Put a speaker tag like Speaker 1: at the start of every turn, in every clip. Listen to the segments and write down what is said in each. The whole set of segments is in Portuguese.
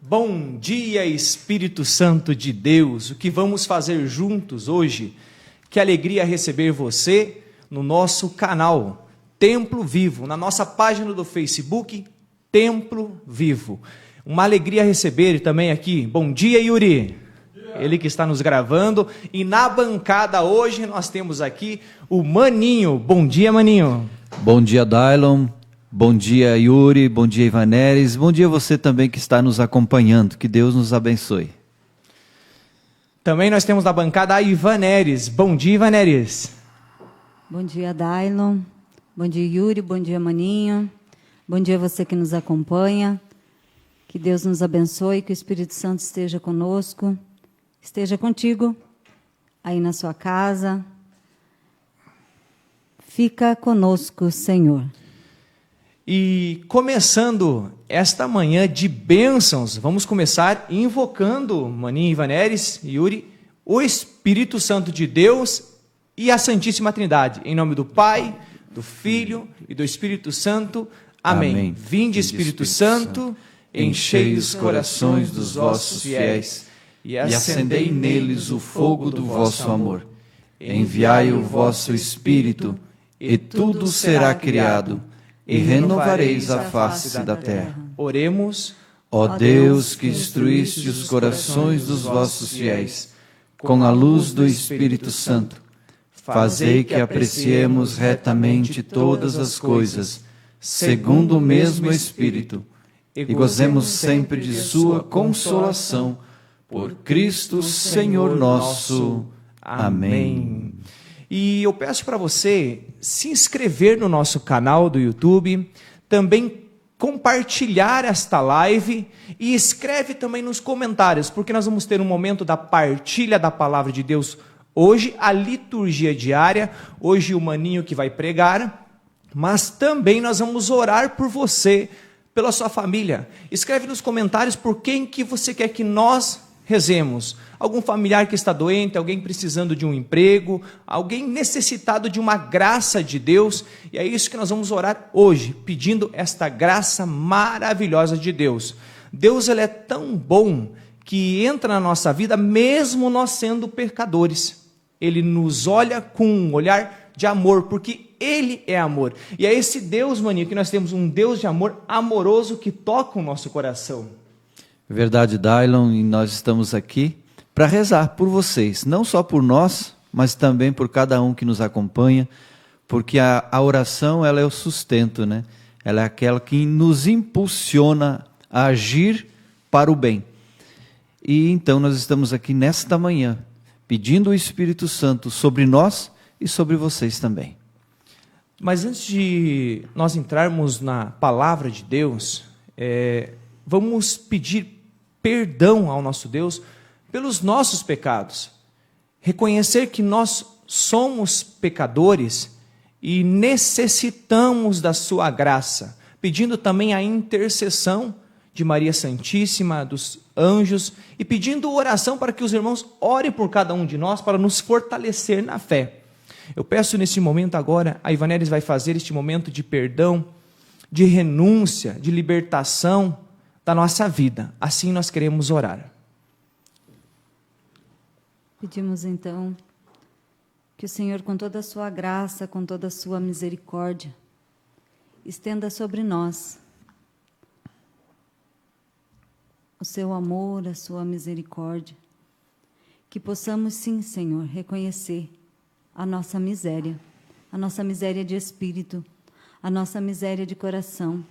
Speaker 1: Bom dia, Espírito Santo de Deus. O que vamos fazer juntos hoje? Que alegria receber você no nosso canal Templo Vivo, na nossa página do Facebook Templo Vivo. Uma alegria receber também aqui. Bom dia, Yuri. Ele que está nos gravando. E na bancada hoje nós temos aqui o Maninho. Bom dia, Maninho.
Speaker 2: Bom dia, Dailon. Bom dia, Yuri. Bom dia, Ivaneres. Bom dia você também que está nos acompanhando. Que Deus nos abençoe.
Speaker 1: Também nós temos na bancada a Ivaneres. Bom dia, Ivaneres.
Speaker 3: Bom dia, Dailon. Bom dia, Yuri. Bom dia, Maninho. Bom dia você que nos acompanha. Que Deus nos abençoe, que o Espírito Santo esteja conosco, esteja contigo, aí na sua casa. Fica conosco, Senhor.
Speaker 1: E começando esta manhã de bênçãos, vamos começar invocando, Maninho, Ivaneres e Yuri, o Espírito Santo de Deus e a Santíssima Trindade. Em nome do Pai, do Filho e do Espírito Santo. Amém.
Speaker 2: Amém.
Speaker 1: Vinde, Espírito Santo, enchei os corações dos vossos fiéis
Speaker 2: e acendei neles o fogo do vosso amor. Enviai o vosso Espírito, e tudo será criado, e renovareis a face da terra.
Speaker 1: Oremos.
Speaker 2: Ó Deus, que instruíste os corações dos vossos fiéis, com a luz do Espírito Santo, fazei que apreciemos retamente todas as coisas, segundo o mesmo Espírito, e gozemos sempre de sua consolação, por Cristo Senhor nosso. Amém.
Speaker 1: E eu peço para você se inscrever no nosso canal do YouTube, também compartilhar esta live e escreve também nos comentários, porque nós vamos ter um momento da partilha da palavra de Deus hoje, a liturgia diária, hoje o Maninho que vai pregar, mas também nós vamos orar por você, pela sua família. Escreve nos comentários por quem que você quer que nós rezemos. Algum familiar que está doente, alguém precisando de um emprego, alguém necessitado de uma graça de Deus. E é isso que nós vamos orar hoje, pedindo esta graça maravilhosa de Deus. Deus, ele é tão bom que entra na nossa vida mesmo nós sendo pecadores. Ele nos olha com um olhar de amor, porque Ele é amor. E é esse Deus, Maninho, que nós temos um Deus de amor amoroso que toca o nosso coração.
Speaker 2: Verdade, Dailon, e nós estamos aqui para rezar por vocês, não só por nós, mas também por cada um que nos acompanha, porque a oração, ela é o sustento, né? Ela é aquela que nos impulsiona a agir para o bem. E então nós estamos aqui nesta manhã, pedindo o Espírito Santo sobre nós e sobre vocês também.
Speaker 1: Mas antes de nós entrarmos na palavra de Deus, vamos pedir perdão ao nosso Deus pelos nossos pecados. Reconhecer que nós somos pecadores e necessitamos da sua graça. Pedindo também a intercessão de Maria Santíssima, dos anjos, e pedindo oração para que os irmãos orem por cada um de nós, para nos fortalecer na fé. Eu peço nesse momento agora, a Ivaneres vai fazer este momento de perdão, de renúncia, de libertação da nossa vida. Assim nós queremos orar.
Speaker 3: Pedimos então que o Senhor, com toda a sua graça, com toda a sua misericórdia, estenda sobre nós o seu amor, a sua misericórdia, que possamos sim, Senhor, reconhecer a nossa miséria de espírito, a nossa miséria de coração,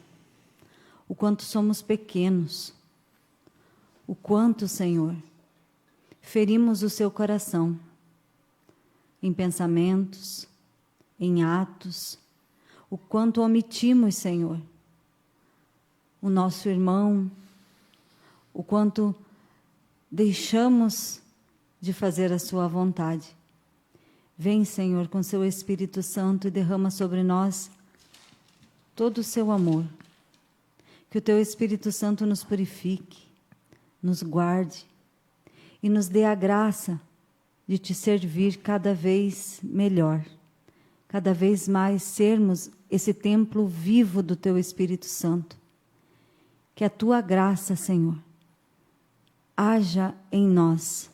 Speaker 3: o quanto somos pequenos, o quanto, Senhor, ferimos o seu coração, em pensamentos, em atos, o quanto omitimos, Senhor, o nosso irmão, o quanto deixamos de fazer a sua vontade. Vem, Senhor, com seu Espírito Santo e derrama sobre nós todo o seu amor. Que o teu Espírito Santo nos purifique, nos guarde e nos dê a graça de te servir cada vez melhor, cada vez mais sermos esse templo vivo do teu Espírito Santo. Que a tua graça, Senhor, haja em nós,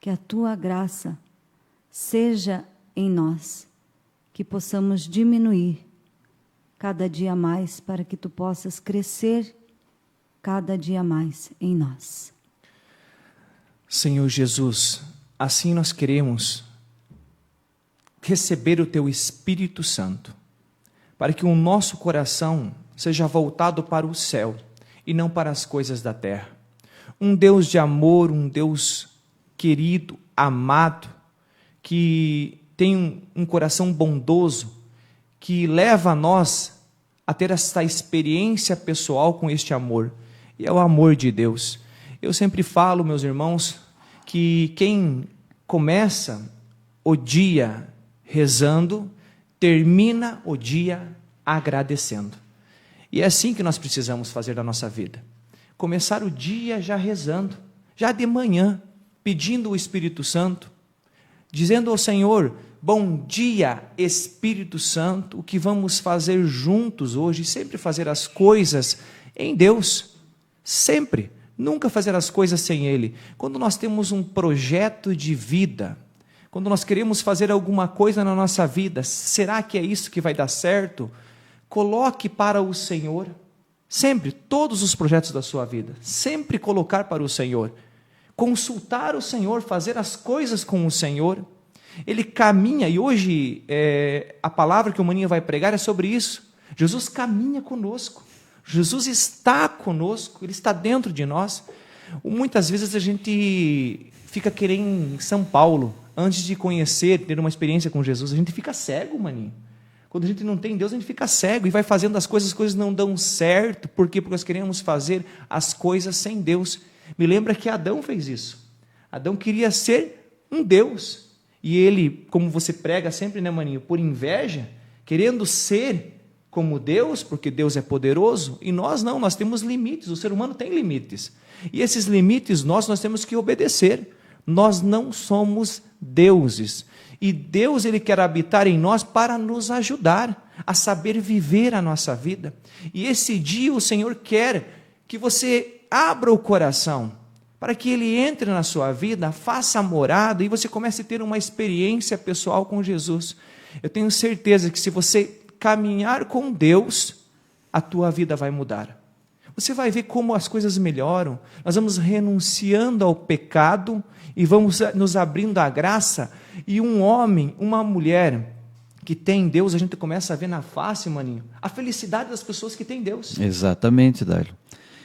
Speaker 3: que a tua graça seja em nós, que possamos diminuir cada dia mais, para que tu possas crescer cada dia mais em nós.
Speaker 1: Senhor Jesus, assim nós queremos receber o Teu Espírito Santo, para que o nosso coração seja voltado para o céu e não para as coisas da terra. Um Deus de amor, um Deus querido, amado, que tem um coração bondoso, que leva a nós a ter esta experiência pessoal com este amor, e é o amor de Deus. Eu sempre falo, meus irmãos, que quem começa o dia rezando, termina o dia agradecendo. E é assim que nós precisamos fazer da nossa vida. Começar o dia já rezando, já de manhã, pedindo o Espírito Santo, dizendo ao Senhor: bom dia, Espírito Santo, o que vamos fazer juntos hoje? Sempre fazer as coisas em Deus, sempre, nunca fazer as coisas sem Ele. Quando nós temos um projeto de vida, quando nós queremos fazer alguma coisa na nossa vida, será que é isso que vai dar certo? Coloque para o Senhor, sempre, todos os projetos da sua vida, sempre colocar para o Senhor, consultar o Senhor, fazer as coisas com o Senhor. Ele caminha, e hoje a palavra que o Maninho vai pregar é sobre isso. Jesus caminha conosco, Jesus está conosco, Ele está dentro de nós. Muitas vezes a gente fica querendo em São Paulo, antes de conhecer, ter uma experiência com Jesus, a gente fica cego, Maninho. Quando a gente não tem Deus, a gente fica cego e vai fazendo as coisas não dão certo. Por quê? Porque nós queremos fazer as coisas sem Deus. Me lembra que Adão fez isso. Adão queria ser um Deus. E ele, como você prega sempre, né, Maninho? Por inveja, querendo ser como Deus, porque Deus é poderoso, e nós não, nós temos limites, o ser humano tem limites. E esses limites nós temos que obedecer. Nós não somos deuses. E Deus, Ele quer habitar em nós para nos ajudar a saber viver a nossa vida. E esse dia o Senhor quer que você abra o coração, para que Ele entre na sua vida, faça morada e você comece a ter uma experiência pessoal com Jesus. Eu tenho certeza que se você caminhar com Deus, a tua vida vai mudar. Você vai ver como as coisas melhoram. Nós vamos renunciando ao pecado e vamos nos abrindo à graça. E um homem, uma mulher que tem Deus, a gente começa a ver na face, Maninho, a felicidade das pessoas que têm Deus.
Speaker 2: Exatamente, Dailo.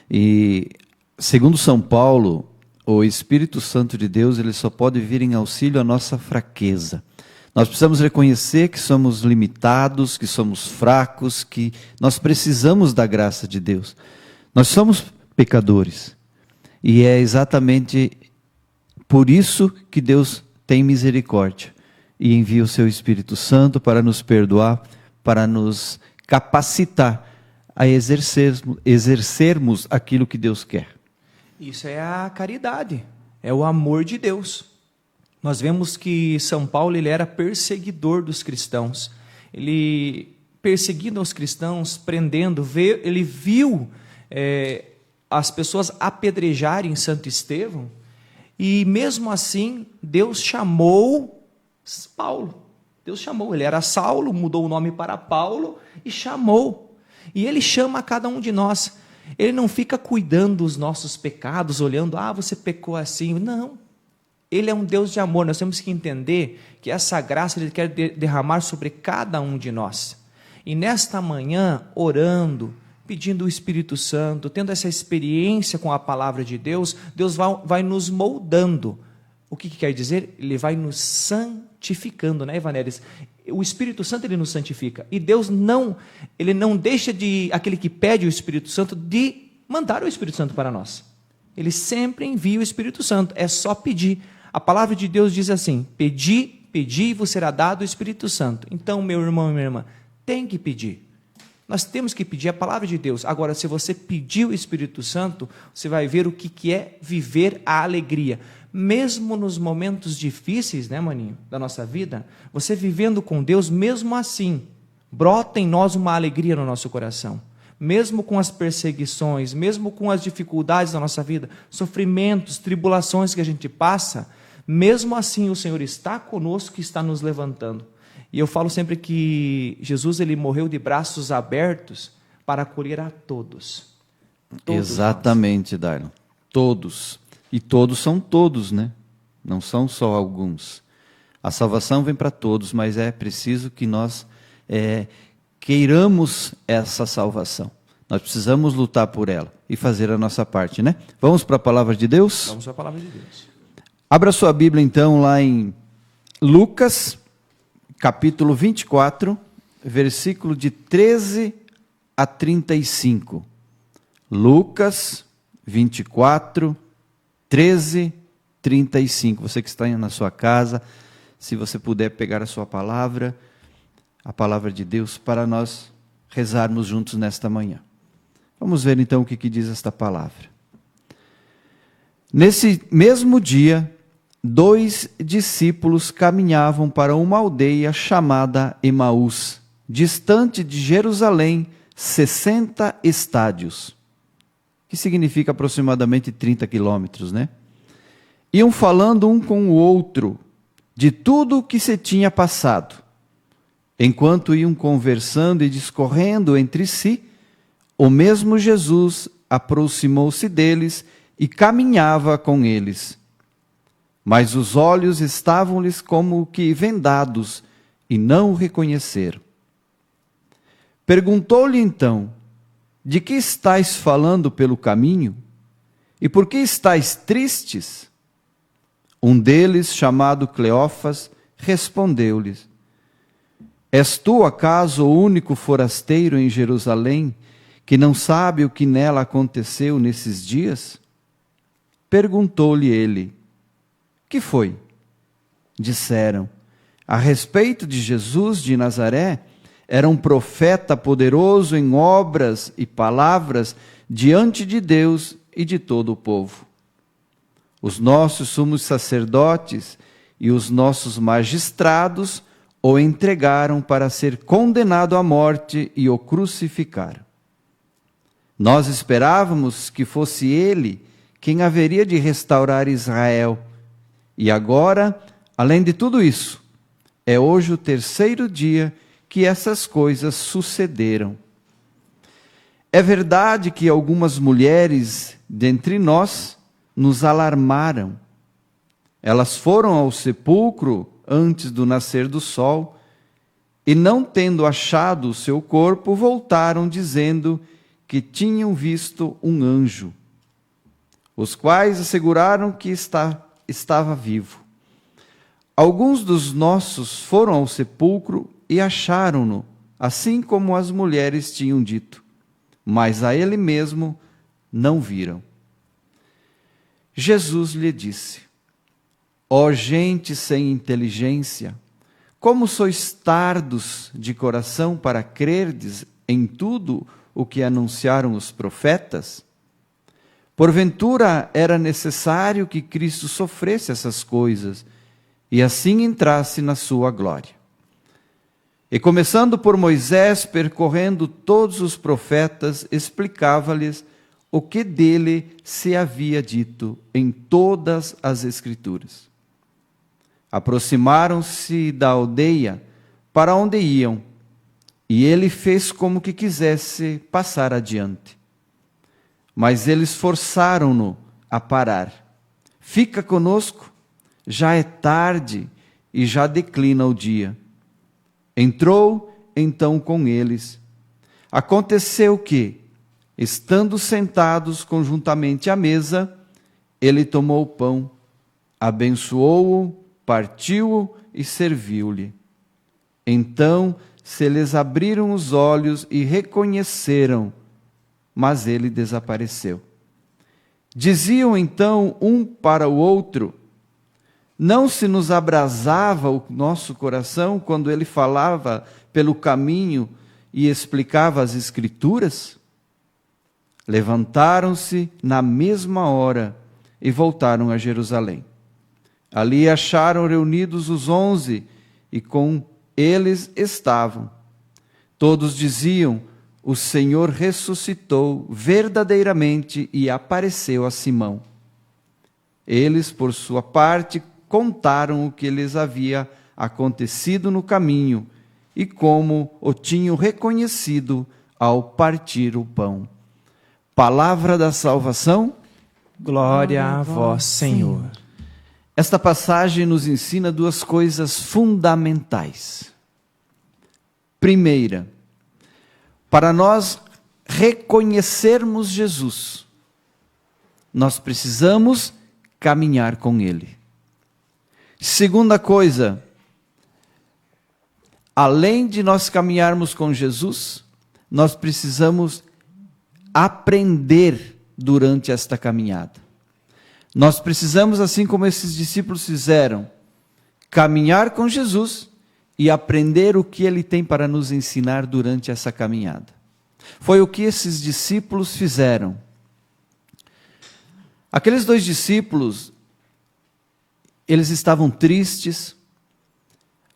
Speaker 2: E segundo São Paulo, o Espírito Santo de Deus, ele só pode vir em auxílio à nossa fraqueza. Nós precisamos reconhecer que somos limitados, que somos fracos, que nós precisamos da graça de Deus. Nós somos pecadores. E é exatamente por isso que Deus tem misericórdia e envia o seu Espírito Santo para nos perdoar, para nos capacitar a exercermos aquilo que Deus quer.
Speaker 1: Isso é a caridade, é o amor de Deus. Nós vemos que São Paulo, ele era perseguidor dos cristãos. Ele perseguindo os cristãos, prendendo, ele viu as pessoas apedrejarem Santo Estevão, e mesmo assim, Deus chamou Paulo. Deus chamou, ele era Saulo, mudou o nome para Paulo e chamou. E ele chama a cada um de nós. Ele não fica cuidando dos nossos pecados, olhando, você pecou assim. Não. Ele é um Deus de amor. Nós temos que entender que essa graça Ele quer derramar sobre cada um de nós. E nesta manhã, orando, pedindo o Espírito Santo, tendo essa experiência com a palavra de Deus, Deus vai nos moldando. O que quer dizer? Ele vai nos santificando, né, Ivanelis? O Espírito Santo, Ele nos santifica. E Deus Ele não deixa aquele que pede o Espírito Santo, de mandar o Espírito Santo para nós. Ele sempre envia o Espírito Santo, é só pedir. A palavra de Deus diz assim: pedi e vos será dado o Espírito Santo. Então, meu irmão e minha irmã, tem que pedir. Nós temos que pedir a palavra de Deus. Agora, se você pedir o Espírito Santo, você vai ver o que é viver a alegria. Mesmo nos momentos difíceis, né, Maninho, da nossa vida, você vivendo com Deus, mesmo assim, brota em nós uma alegria no nosso coração. mesmo com as perseguições, mesmo com as dificuldades da nossa vida, sofrimentos, tribulações que a gente passa, mesmo assim o Senhor está conosco e está nos levantando. E eu falo sempre que Jesus ele morreu de braços abertos para acolher a todos.
Speaker 2: Exatamente, Dailon. Todos. E todos são todos, né? Não são só alguns. A salvação vem para todos, mas é preciso que nós queiramos essa salvação. Nós precisamos lutar por ela e fazer a nossa parte, né? Vamos para a palavra de Deus?
Speaker 1: Vamos para a palavra de Deus.
Speaker 2: Abra sua Bíblia então lá em Lucas, capítulo 24, versículo de 13 a 35. Lucas 24, 13, 35. Você que está na sua casa, se você puder pegar a sua palavra, a palavra de Deus, para nós rezarmos juntos nesta manhã. Vamos ver então o que diz esta palavra. Nesse mesmo dia, 2 discípulos caminhavam para uma aldeia chamada Emaús, distante de Jerusalém, 60 estádios, que significa aproximadamente 30 quilômetros, né? Iam falando um com o outro de tudo o que se tinha passado. Enquanto iam conversando e discorrendo entre si, o mesmo Jesus aproximou-se deles e caminhava com eles. Mas os olhos estavam-lhes como que vendados e não o reconheceram. Perguntou-lhe então: de que estáis falando pelo caminho? E por que estáis tristes? Um deles, chamado Cleófas, respondeu-lhes: és tu acaso o único forasteiro em Jerusalém que não sabe o que nela aconteceu nesses dias? Perguntou-lhe ele: que foi? Disseram: a respeito de Jesus de Nazaré, era um profeta poderoso em obras e palavras diante de Deus e de todo o povo. Os nossos sumos sacerdotes e os nossos magistrados o entregaram para ser condenado à morte e o crucificaram. Nós esperávamos que fosse ele quem haveria de restaurar Israel. E agora, além de tudo isso, é hoje o 3º dia que essas coisas sucederam. É verdade que algumas mulheres dentre nós nos alarmaram. Elas foram ao sepulcro antes do nascer do sol e, não tendo achado o seu corpo, voltaram dizendo que tinham visto um anjo, os quais asseguraram que estava vivo. Alguns dos nossos foram ao sepulcro e acharam-no, assim como as mulheres tinham dito, mas a ele mesmo não viram. Jesus lhe disse: ó gente sem inteligência, como sois tardos de coração para crerdes em tudo o que anunciaram os profetas? Porventura era necessário que Cristo sofresse essas coisas e assim entrasse na sua glória. E começando por Moisés, percorrendo todos os profetas, explicava-lhes o que dele se havia dito em todas as Escrituras. Aproximaram-se da aldeia para onde iam, e ele fez como que quisesse passar adiante. Mas eles forçaram-no a parar. Fica conosco, já é tarde e já declina o dia. Entrou então com eles. Aconteceu que, estando sentados conjuntamente à mesa, ele tomou o pão, abençoou-o, partiu-o e serviu-lhe. Então se lhes abriram os olhos e reconheceram, mas ele desapareceu. Diziam então um para o outro: não se nos abrasava o nosso coração quando ele falava pelo caminho e explicava as Escrituras? Levantaram-se na mesma hora e voltaram a Jerusalém. Ali acharam reunidos os 11 e com eles estavam. Todos diziam: o Senhor ressuscitou verdadeiramente e apareceu a Simão. Eles, por sua parte, contaram o que lhes havia acontecido no caminho e como o tinham reconhecido ao partir o pão. Palavra da salvação.
Speaker 1: Glória a vós, Senhor.
Speaker 2: Esta passagem nos ensina duas coisas fundamentais. Primeira, para nós reconhecermos Jesus, nós precisamos caminhar com Ele. Segunda coisa, além de nós caminharmos com Jesus, nós precisamos aprender durante esta caminhada. Nós precisamos, assim como esses discípulos fizeram, caminhar com Jesus e aprender o que Ele tem para nos ensinar durante essa caminhada. Foi o que esses discípulos fizeram. Aqueles dois discípulos, eles estavam tristes,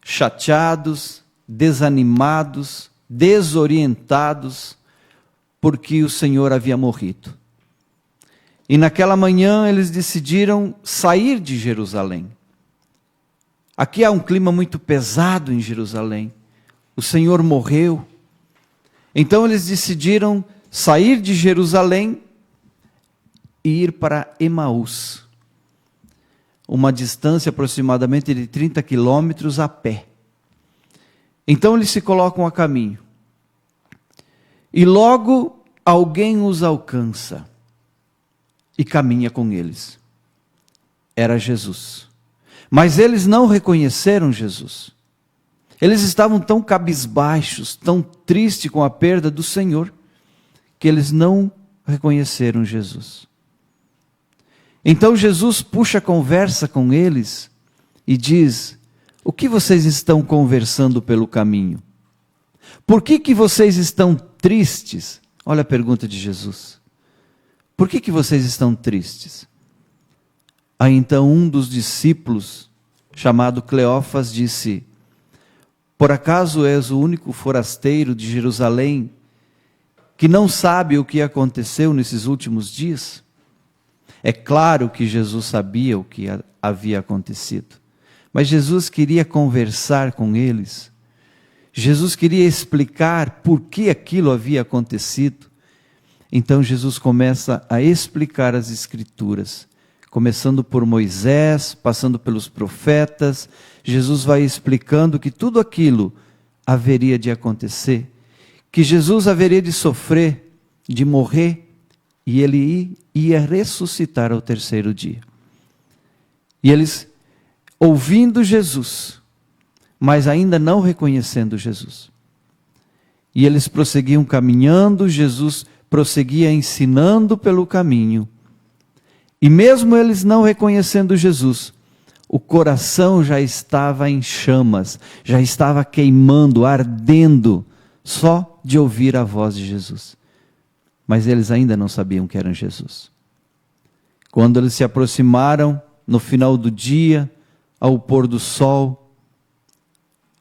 Speaker 2: chateados, desanimados, desorientados, porque o Senhor havia morrido. E naquela manhã eles decidiram sair de Jerusalém. Aqui há um clima muito pesado em Jerusalém. O Senhor morreu. Então eles decidiram sair de Jerusalém e ir para Emaús. Uma distância aproximadamente de 30 quilômetros a pé. Então eles se colocam a caminho. E logo alguém os alcança e caminha com eles. Era Jesus. Mas eles não reconheceram Jesus. Eles estavam tão cabisbaixos, tão tristes com a perda do Senhor, que eles não reconheceram Jesus. Então Jesus puxa a conversa com eles e diz: o que vocês estão conversando pelo caminho? Por que vocês estão tristes? Olha a pergunta de Jesus. Por que vocês estão tristes? Aí então um dos discípulos, chamado Cleófas, disse: por acaso és o único forasteiro de Jerusalém que não sabe o que aconteceu nesses últimos dias? É claro que Jesus sabia o que havia acontecido, mas Jesus queria conversar com eles. Jesus queria explicar por que aquilo havia acontecido. Então Jesus começa a explicar as Escrituras, começando por Moisés, passando pelos profetas. Jesus vai explicando que tudo aquilo haveria de acontecer, que Jesus haveria de sofrer, de morrer, e Ele ia ressuscitar ao terceiro dia. E eles, ouvindo Jesus, mas ainda não reconhecendo Jesus. E eles prosseguiam caminhando, Jesus prosseguia ensinando pelo caminho. E mesmo eles não reconhecendo Jesus, o coração já estava em chamas, já estava queimando, ardendo, só de ouvir a voz de Jesus. Mas eles ainda não sabiam que era Jesus. Quando eles se aproximaram, no final do dia, ao pôr do sol,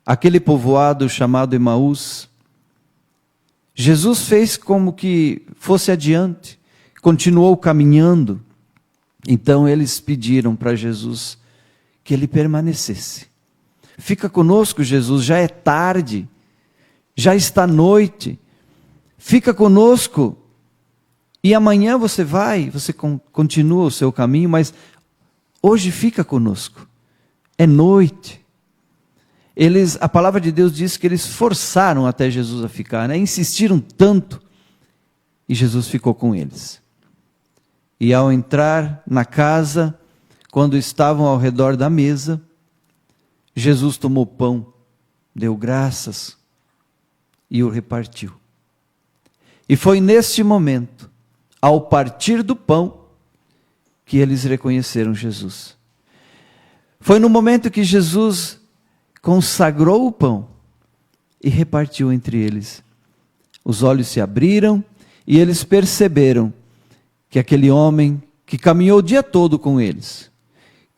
Speaker 2: aquele povoado chamado Emaús, Jesus fez como que fosse adiante, continuou caminhando. Então eles pediram para Jesus que ele permanecesse. Fica conosco, Jesus, já é tarde, já está noite, fica conosco. E amanhã você continua o seu caminho, mas hoje fica conosco. É noite. A palavra de Deus diz que eles forçaram até Jesus a ficar, né? Insistiram tanto, e Jesus ficou com eles. E ao entrar na casa, quando estavam ao redor da mesa, Jesus tomou pão, deu graças e o repartiu. E foi neste momento, ao partir do pão, que eles reconheceram Jesus. Foi no momento que Jesus consagrou o pão e repartiu entre eles. Os olhos se abriram e eles perceberam que aquele homem que caminhou o dia todo com eles,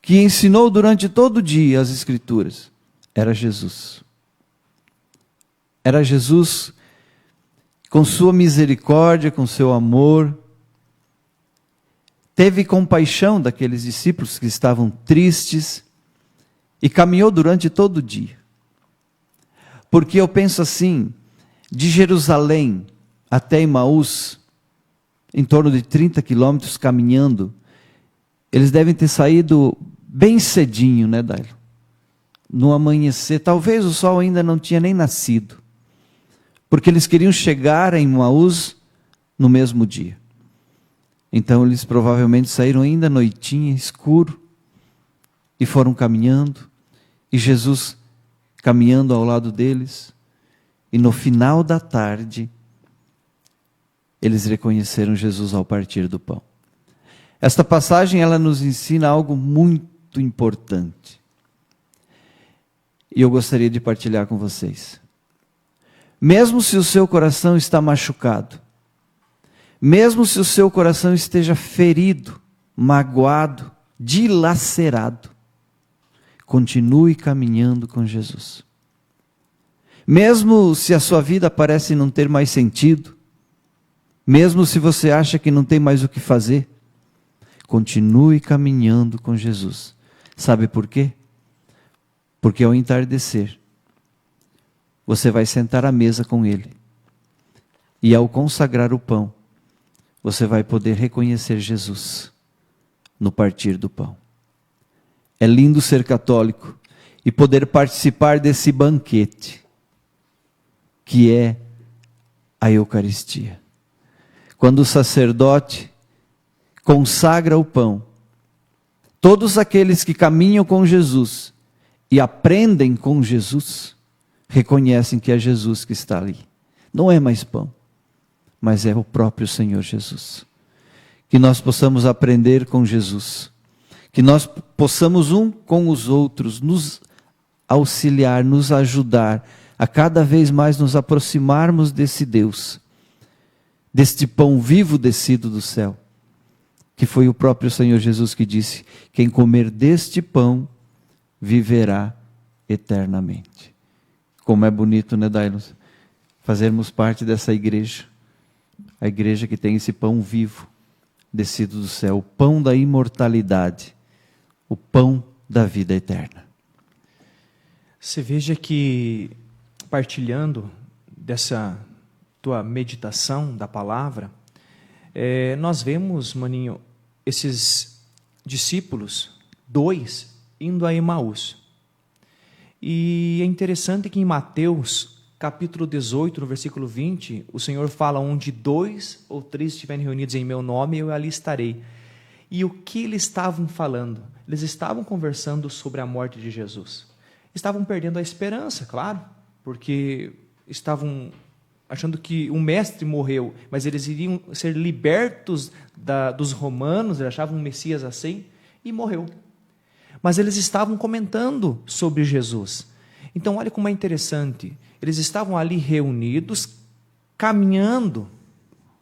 Speaker 2: que ensinou durante todo o dia as Escrituras, era Jesus. Era Jesus com sua misericórdia, com seu amor, teve compaixão daqueles discípulos que estavam tristes e caminhou durante todo o dia. Porque eu penso assim, de Jerusalém até Emaús, em torno de 30 quilômetros caminhando, eles devem ter saído bem cedinho, né, Dailo? No amanhecer, talvez o sol ainda não tinha nem nascido, porque eles queriam chegar em Emaús no mesmo dia. Então eles provavelmente saíram ainda à noitinha, escuro, e foram caminhando, e Jesus caminhando ao lado deles, e no final da tarde, eles reconheceram Jesus ao partir do pão. Esta passagem, ela nos ensina algo muito importante. E eu gostaria de partilhar com vocês. Mesmo se o seu coração está machucado, mesmo se o seu coração esteja ferido, magoado, dilacerado, continue caminhando com Jesus. Mesmo se a sua vida parece não ter mais sentido, mesmo se você acha que não tem mais o que fazer, continue caminhando com Jesus. Sabe por quê? Porque ao entardecer, você vai sentar à mesa com Ele. E ao consagrar o pão, você vai poder reconhecer Jesus no partir do pão. É lindo ser católico e poder participar desse banquete, que é a Eucaristia. Quando o sacerdote consagra o pão, todos aqueles que caminham com Jesus e aprendem com Jesus, reconhecem que é Jesus que está ali. Não é mais pão, mas é o próprio Senhor Jesus. Que nós possamos aprender com Jesus, que nós possamos um com os outros nos auxiliar, nos ajudar a cada vez mais nos aproximarmos desse Deus, deste pão vivo descido do céu, que foi o próprio Senhor Jesus que disse: quem comer deste pão viverá eternamente. Como é bonito, né, Dailos? Fazermos parte dessa igreja, a igreja que tem esse pão vivo descido do céu, o pão da imortalidade, o pão da vida eterna.
Speaker 1: Você veja que, partilhando dessa tua meditação da palavra, nós vemos, maninho, esses discípulos, 2, indo a Emaús. E é interessante que em Mateus, capítulo 18, no versículo 20, o Senhor fala: onde 2 ou 3 estiverem reunidos em meu nome, eu ali estarei. E o que eles estavam falando? Eles estavam conversando sobre a morte de Jesus. Estavam perdendo a esperança, claro, porque estavam achando que o mestre morreu, mas eles iriam ser libertos dos romanos, eles achavam um Messias assim, e morreu. Mas eles estavam comentando sobre Jesus. Então, olha como é interessante. Eles estavam ali reunidos, caminhando,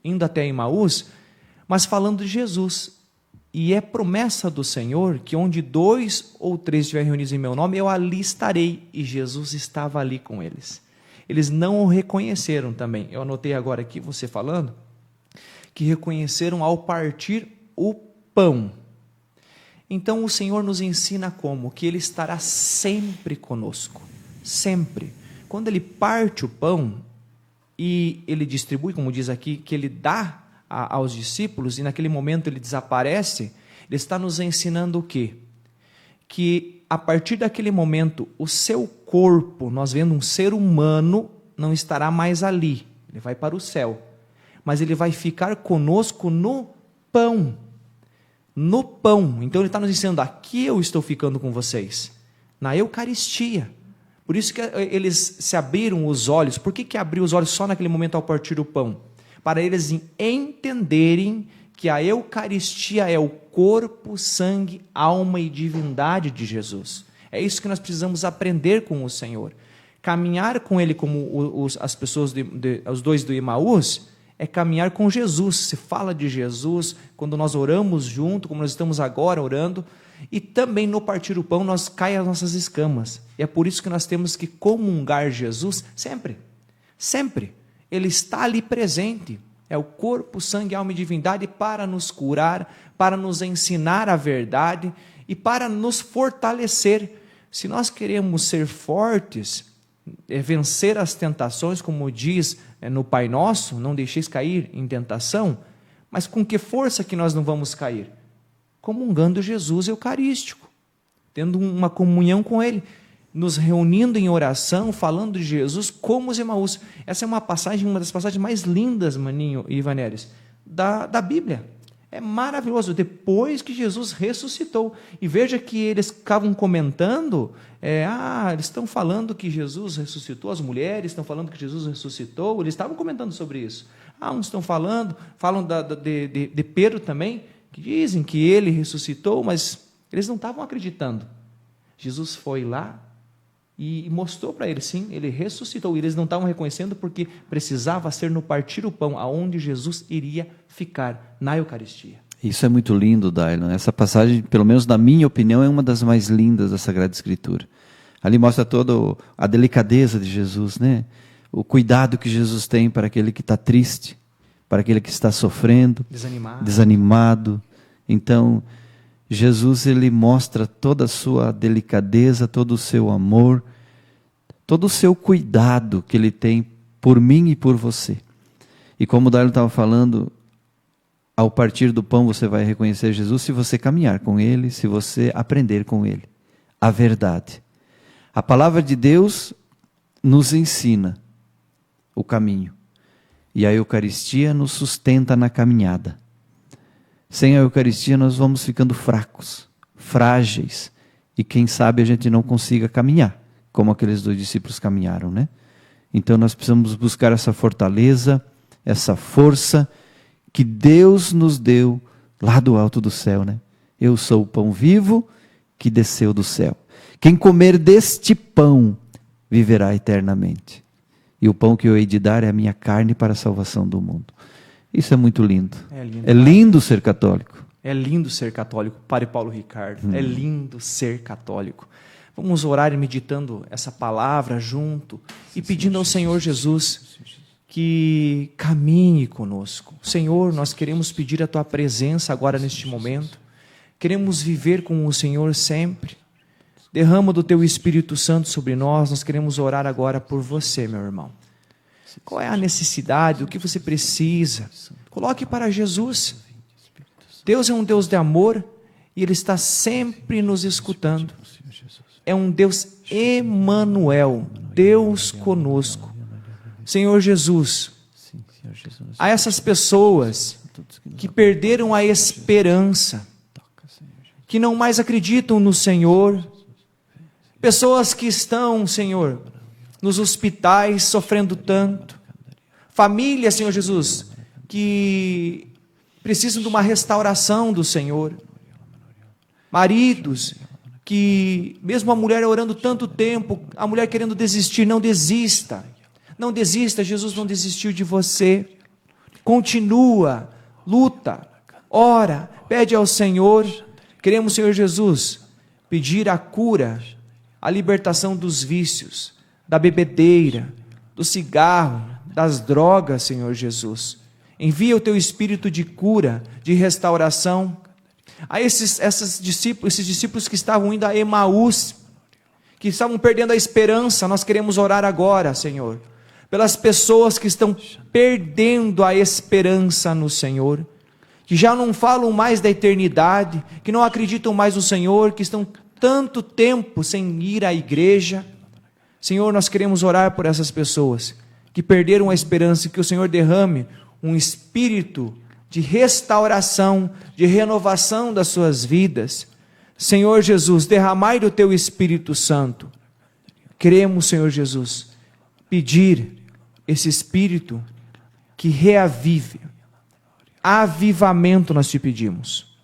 Speaker 1: indo até Emaús, mas falando de Jesus. E é promessa do Senhor que onde 2 ou 3 estiverem reunidos em meu nome, eu ali estarei. E Jesus estava ali com eles. Eles não o reconheceram também. Eu anotei agora aqui, você falando, que reconheceram ao partir o pão. Então o Senhor nos ensina como? Que Ele estará sempre conosco. Sempre. Quando Ele parte o pão e Ele distribui, como diz aqui, que Ele dá aos discípulos, e naquele momento Ele desaparece, Ele está nos ensinando o quê? Que a partir daquele momento, o seu corpo, nós vendo um ser humano, não estará mais ali. Ele vai para o céu. Mas Ele vai ficar conosco no pão. No pão. Então Ele está nos ensinando: aqui eu estou ficando com vocês. Na Eucaristia. Por isso que eles se abriram os olhos. Por que abriu os olhos só naquele momento ao partir do pão? Para eles entenderem que a Eucaristia é o corpo, sangue, alma e divindade de Jesus. É isso que nós precisamos aprender com o Senhor. Caminhar com Ele como as pessoas, os 2 do Emaús, é caminhar com Jesus. Se fala de Jesus, quando nós oramos junto, como nós estamos agora orando, e também no partir o pão, nós caem as nossas escamas. E é por isso que nós temos que comungar Jesus sempre. Sempre. Ele está ali presente. É o corpo, sangue, alma e divindade para nos curar, para nos ensinar a verdade e para nos fortalecer. Se nós queremos ser fortes, vencer as tentações, como diz no Pai Nosso, não deixeis cair em tentação, mas com que força que nós não vamos cair? Comungando Jesus eucarístico, tendo uma comunhão com Ele, nos reunindo em oração, falando de Jesus como os Emaús. Essa é uma das passagens mais lindas, Maninho e Ivaneres, da Bíblia. É maravilhoso, depois que Jesus ressuscitou. E veja que eles ficavam comentando, eles estão falando que Jesus ressuscitou, as mulheres estão falando que Jesus ressuscitou, eles estavam comentando sobre isso. Uns estão falam de Pedro também, que dizem que ele ressuscitou, mas eles não estavam acreditando. Jesus foi lá e mostrou para eles, sim, ele ressuscitou. E eles não estavam reconhecendo porque precisava ser no partir o pão, aonde Jesus iria ficar, na Eucaristia.
Speaker 2: Isso é muito lindo, Dailon. Essa passagem, pelo menos na minha opinião, é uma das mais lindas da Sagrada Escritura. Ali mostra toda a delicadeza de Jesus, né? O cuidado que Jesus tem para aquele que está triste, para aquele que está sofrendo, desanimado. Então, Jesus, ele mostra toda a sua delicadeza, todo o seu amor, todo o seu cuidado que ele tem por mim e por você. E como o Dailon estava falando, ao partir do pão você vai reconhecer Jesus se você caminhar com Ele, se você aprender com Ele a verdade. A palavra de Deus nos ensina o caminho e a Eucaristia nos sustenta na caminhada. Sem a Eucaristia nós vamos ficando fracos, frágeis, e quem sabe a gente não consiga caminhar, como aqueles 2 discípulos caminharam, né? Então nós precisamos buscar essa fortaleza, essa força que Deus nos deu lá do alto do céu, né? Eu sou o pão vivo que desceu do céu. Quem comer deste pão viverá eternamente. E o pão que eu hei de dar é a minha carne para a salvação do mundo. Isso é muito lindo. É lindo ser católico.
Speaker 1: É lindo ser católico, Padre Paulo Ricardo. É lindo ser católico. Vamos orar e meditando essa palavra junto e pedindo ao Senhor Jesus que caminhe conosco. Senhor, nós queremos pedir a Tua presença agora neste momento. Queremos viver com o Senhor sempre. Derrama do Teu Espírito Santo sobre nós. Nós queremos orar agora por você, meu irmão. Qual é a necessidade? O que você precisa? Coloque para Jesus. Deus é um Deus de amor e Ele está sempre nos escutando. É um Deus Emanuel, Deus conosco. Senhor Jesus, a essas pessoas que perderam a esperança, que não mais acreditam no Senhor, pessoas que estão, Senhor, nos hospitais sofrendo tanto, famílias, Senhor Jesus, que precisam de uma restauração do Senhor, maridos que, mesmo a mulher orando tanto tempo, a mulher querendo desistir, não desista. Não desista, Jesus não desistiu de você. Continua, luta, ora, pede ao Senhor. Queremos, Senhor Jesus, pedir a cura, a libertação dos vícios, da bebedeira, do cigarro, das drogas, Senhor Jesus. Envia o Teu Espírito de cura, de restauração a esses discípulos que estavam indo a Emaús, que estavam perdendo a esperança. Nós queremos orar agora, Senhor, pelas pessoas que estão perdendo a esperança no Senhor, que já não falam mais da eternidade, que não acreditam mais no Senhor, que estão tanto tempo sem ir à igreja. Senhor, nós queremos orar por essas pessoas que perderam a esperança, que o Senhor derrame um espírito de restauração, de renovação das suas vidas. Senhor Jesus, derramai do Teu Espírito Santo. Queremos, Senhor Jesus, pedir esse Espírito que reavive. Avivamento nós te pedimos.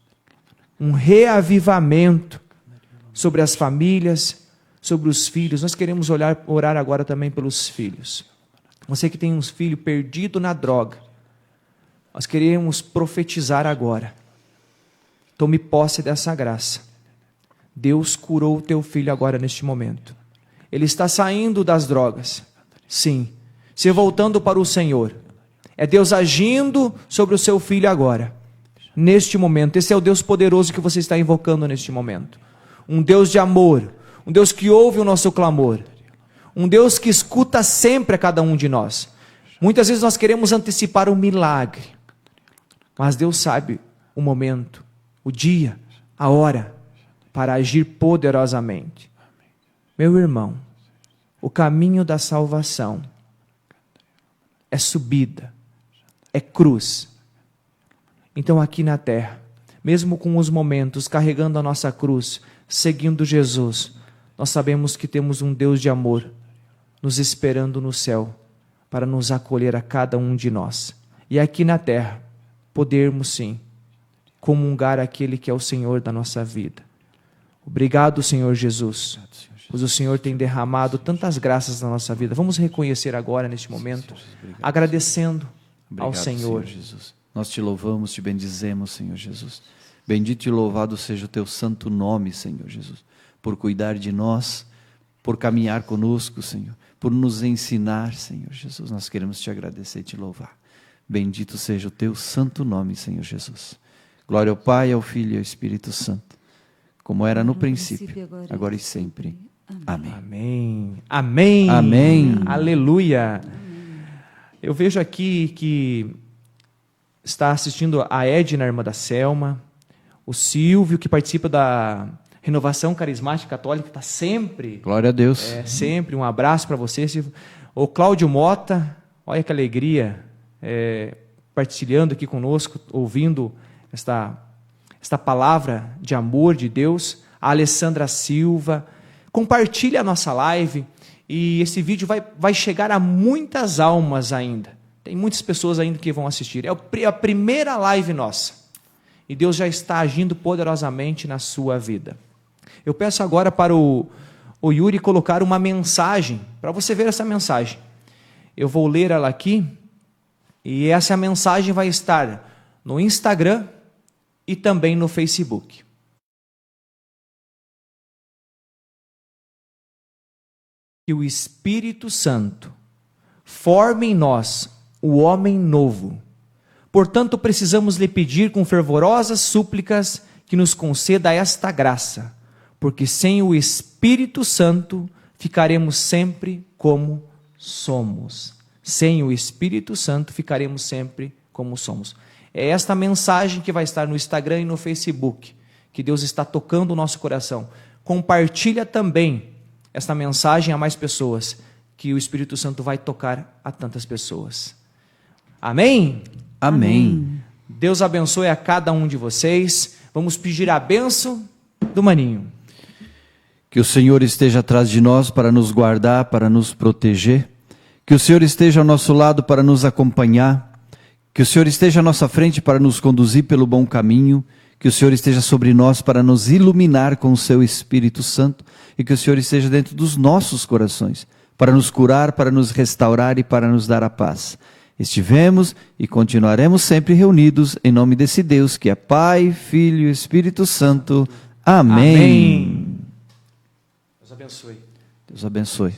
Speaker 1: Um reavivamento sobre as famílias, sobre os filhos. Nós queremos orar agora também pelos filhos. Você que tem um filho perdido na droga, nós queremos profetizar agora. Tome posse dessa graça. Deus curou o teu filho agora neste momento. Ele está saindo das drogas. Sim. se voltando para o Senhor. É Deus agindo sobre o seu filho agora, neste momento. Esse é o Deus poderoso que você está invocando neste momento. Um Deus de amor, um Deus que ouve o nosso clamor, um Deus que escuta sempre a cada um de nós. Muitas vezes nós queremos antecipar um milagre, mas Deus sabe o momento, o dia, a hora, para agir poderosamente. Meu irmão, o caminho da salvação é subida, é cruz. Então aqui na terra, mesmo com os momentos, carregando a nossa cruz, seguindo Jesus, nós sabemos que temos um Deus de amor, nos esperando no céu, para nos acolher a cada um de nós. E aqui na terra, podermos sim, comungar aquele que é o Senhor da nossa vida. Obrigado, Senhor Jesus, pois o Senhor tem derramado tantas graças na nossa vida. Vamos reconhecer agora, neste momento, agradecendo ao Senhor.
Speaker 2: Jesus. Nós te louvamos, te bendizemos, Senhor Jesus. Bendito e louvado seja o teu santo nome, Senhor Jesus, por cuidar de nós, por caminhar conosco, Senhor, por nos ensinar, Senhor Jesus. Nós queremos te agradecer e te louvar. Bendito seja o teu santo nome, Senhor Jesus. Glória ao Pai, ao Filho e ao Espírito Santo, como era no princípio, agora e sempre. Amém.
Speaker 1: Amém. Amém.
Speaker 2: Amém.
Speaker 1: Aleluia. Eu vejo aqui que está assistindo a Edna, irmã da Selma, o Silvio, que participa da Renovação Carismática Católica, está sempre.
Speaker 2: Glória a Deus.
Speaker 1: Sempre um abraço para você, Silvio. O Cláudio Mota, olha que alegria, partilhando aqui conosco, ouvindo esta palavra de amor de Deus. A Alessandra Silva, compartilha a nossa live e esse vídeo vai chegar a muitas almas ainda. Tem muitas pessoas ainda que vão assistir. É a primeira live nossa e Deus já está agindo poderosamente na sua vida. Eu peço agora para o Yuri colocar uma mensagem, para você ver essa mensagem. Eu vou ler ela aqui e essa mensagem vai estar no Instagram e também no Facebook. Que o Espírito Santo forme em nós o homem novo. Portanto, precisamos lhe pedir com fervorosas súplicas que nos conceda esta graça, porque sem o Espírito Santo ficaremos sempre como somos. Sem o Espírito Santo ficaremos sempre como somos. É esta mensagem que vai estar no Instagram e no Facebook, que Deus está tocando o nosso coração. Compartilha também esta mensagem a mais pessoas, que o Espírito Santo vai tocar a tantas pessoas. Amém?
Speaker 2: Amém.
Speaker 1: Deus abençoe a cada um de vocês. Vamos pedir a bênção do Maninho.
Speaker 2: Que o Senhor esteja atrás de nós para nos guardar, para nos proteger. Que o Senhor esteja ao nosso lado para nos acompanhar. Que o Senhor esteja à nossa frente para nos conduzir pelo bom caminho. Que o Senhor esteja sobre nós para nos iluminar com o seu Espírito Santo. E que o Senhor esteja dentro dos nossos corações para nos curar, para nos restaurar e para nos dar a paz. Estivemos e continuaremos sempre reunidos em nome desse Deus que é Pai, Filho e Espírito Santo. Amém.
Speaker 1: Amém. Deus abençoe.
Speaker 2: Deus abençoe.